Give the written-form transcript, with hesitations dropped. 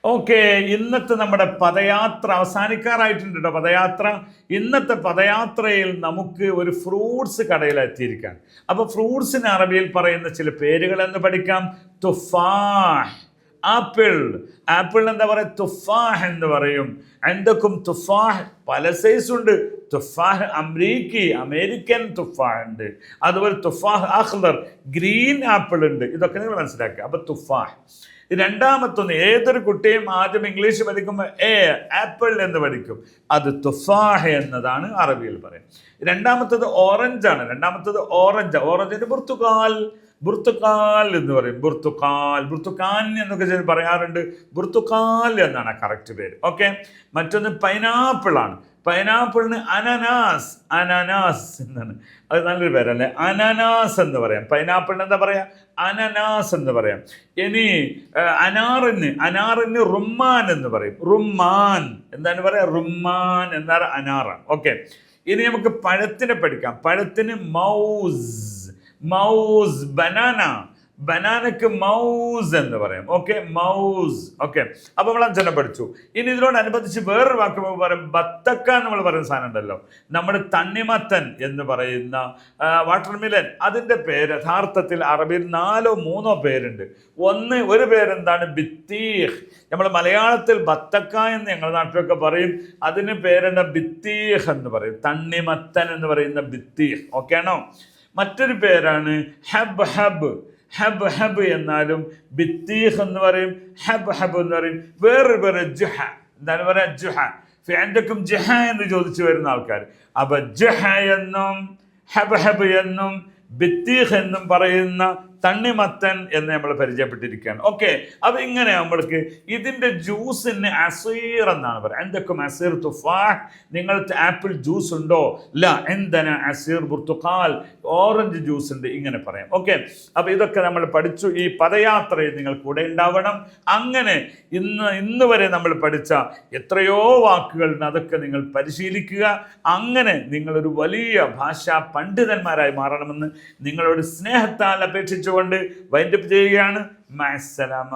Okay, ഇന്നത്തെ നമ്മുടെ പദയാത്ര അവസാനിക്കാറായിട്ടുണ്ട് കേട്ടോ. പദയാത്ര, ഇന്നത്തെ പദയാത്രയിൽ നമുക്ക് ഒരു ഫ്രൂട്ട്സ് കടയിൽ എത്തിയിരിക്കാം. അപ്പോൾ ഫ്രൂട്ട്സിന് അറബിയിൽ പറയുന്ന ചില പേരുകൾ എന്ന് പഠിക്കാം. തുഫാഹ്, ആപ്പിൾ. ആപ്പിൾ എന്താ പറയുക? തുഫാഹ് എന്ന് പറയും. എന്തൊക്കെ തുഫാഹ് പല സൈസ് ഉണ്ട്. തുഫാഹ് അമേരിക്കൻ തുഫാഹ് ഉണ്ട്. അതുപോലെ തുഫാഹ് അഖ്ദർ, ഗ്രീൻ ആപ്പിൾ ഉണ്ട്. ഇതൊക്കെ നിങ്ങൾ മനസ്സിലാക്കുക. അപ്പൊ തുഫാഹ്. രണ്ടാമത്തൊന്ന്, ഏതൊരു കുട്ടിയും ആദ്യം ഇംഗ്ലീഷ് പഠിക്കുമ്പോൾ ആപ്പിൾ എന്ന് പഠിക്കും. അത് തുഫാഹ് എന്നതാണ് അറബിയിൽ പറയും. രണ്ടാമത്തത് ഓറഞ്ചാണ്. ഓറഞ്ചിന് ബുർത്തുക്കാൽ എന്ന് പറയും. ബുർത്തുക്കാൻ എന്നൊക്കെ പറയാറുണ്ട്. ബുർത്തുക്കാൽ എന്നാണ് കറക്റ്റ് പേര്. ഓക്കെ. മറ്റൊന്ന് പൈനാപ്പിൾ ആണ്. പൈനാപ്പിളിന് അനനാസ് എന്നാണ്. അത് നല്ലൊരു പേരല്ലേ, അനനാസ് എന്ന് പറയാം. പൈനാപ്പിളിന് എന്താ പറയാ? അനനാസ് എന്ന് പറയാം. ഇനി അനാറിന് റുമ്മാൻ എന്ന് പറയും. റുമ്മാൻ എന്താണ് പറയാ? റുമ്മാൻ എന്താണ്? അനാറാണ്. ഓക്കെ. ഇനി നമുക്ക് പഴത്തിനെ പഠിക്കാം. പഴത്തിന് മൗസ്, ബനാനക്ക് മൗസ് എന്ന് പറയാം. Okay, mouse. ഓക്കെ, അപ്പൊ നമ്മൾ അഞ്ചെണ്ണം പഠിച്ചു. ഇനി ഇതിനോടനുബന്ധിച്ച് വേറൊരു വാക്ക് പറയും. ബത്തക്ക നമ്മൾ പറയുന്ന സാധനം ഉണ്ടല്ലോ, നമ്മുടെ തണ്ണിമത്തൻ എന്ന് പറയുന്ന വാട്ടർമിലൻ. അതിന്റെ പേര് യഥാർത്ഥത്തിൽ അറബിയിൽ 4-3 പേരുണ്ട്. ഒരു പേരെന്താണ്? ബിത്തീഹ്. നമ്മൾ മലയാളത്തിൽ ബത്തക്ക എന്ന് ഞങ്ങളുടെ നാട്ടിലൊക്കെ പറയും. അതിന് പേരെന്താ? ബിത്തീഹ് എന്ന് പറയും. തണ്ണിമത്തൻ എന്ന് പറയുന്ന ബിത്തീഹ്. ഓക്കെ ആണോ? മറ്റൊരു പേരാണ് ഹബ് എന്നാലും ബിത്തീഹ് എന്ന് പറയും. ഹബ് എന്ന് പറയും. വേറൊരു പേര് ജുഹ. എന്താണ് പറയാ? ജുഹ. ഫാൻഡക്കും ജുഹ എന്ന് ചോദിച്ചു വരുന്ന ആൾക്കാർ. അപ്പൊ ജുഹ എന്നും ഹബ് എന്നും ബിത്തീഹ് എന്നും പറയുന്ന തണ്ണിമത്തൻ എന്ന് നമ്മൾ പരിചയപ്പെട്ടിരിക്കുകയാണ്. ഓക്കെ. അപ്പൊ ഇങ്ങനെ നമ്മൾക്ക് ഇതിന്റെ ജ്യൂസിന് അസീർ എന്നാണ് പറയുക. എന്തൊക്കെ അസീർ തുഫാഹ്. നിങ്ങൾക്ക് ആപ്പിൾ ജ്യൂസ് ഉണ്ടോ? എന്താണ് അസീർ ബുർത്തുക്കാൽ, ഓറഞ്ച് ജ്യൂസ് ഉണ്ട്. ഇങ്ങനെ പറയാം. ഓക്കെ. അപ്പൊ ഇതൊക്കെ നമ്മൾ പഠിച്ചു. ഈ പദയാത്രയിൽ നിങ്ങൾ കൂടെ ഉണ്ടാവണം. അങ്ങനെ ഇന്ന് വരെ നമ്മൾ പഠിച്ച എത്രയോ വാക്കുകളുണ്ട്. അതൊക്കെ നിങ്ങൾ പരിശീലിക്കുക. അങ്ങനെ നിങ്ങളൊരു വലിയ ഭാഷാ പണ്ഡിതന്മാരായി മാറണമെന്ന് നിങ്ങളോട് സ്നേഹത്താൽ അപേക്ഷിച്ചുകൊണ്ട് വൈൻഡപ്പ് ചെയ്യുകയാണ്. മഅസ്സലാമ.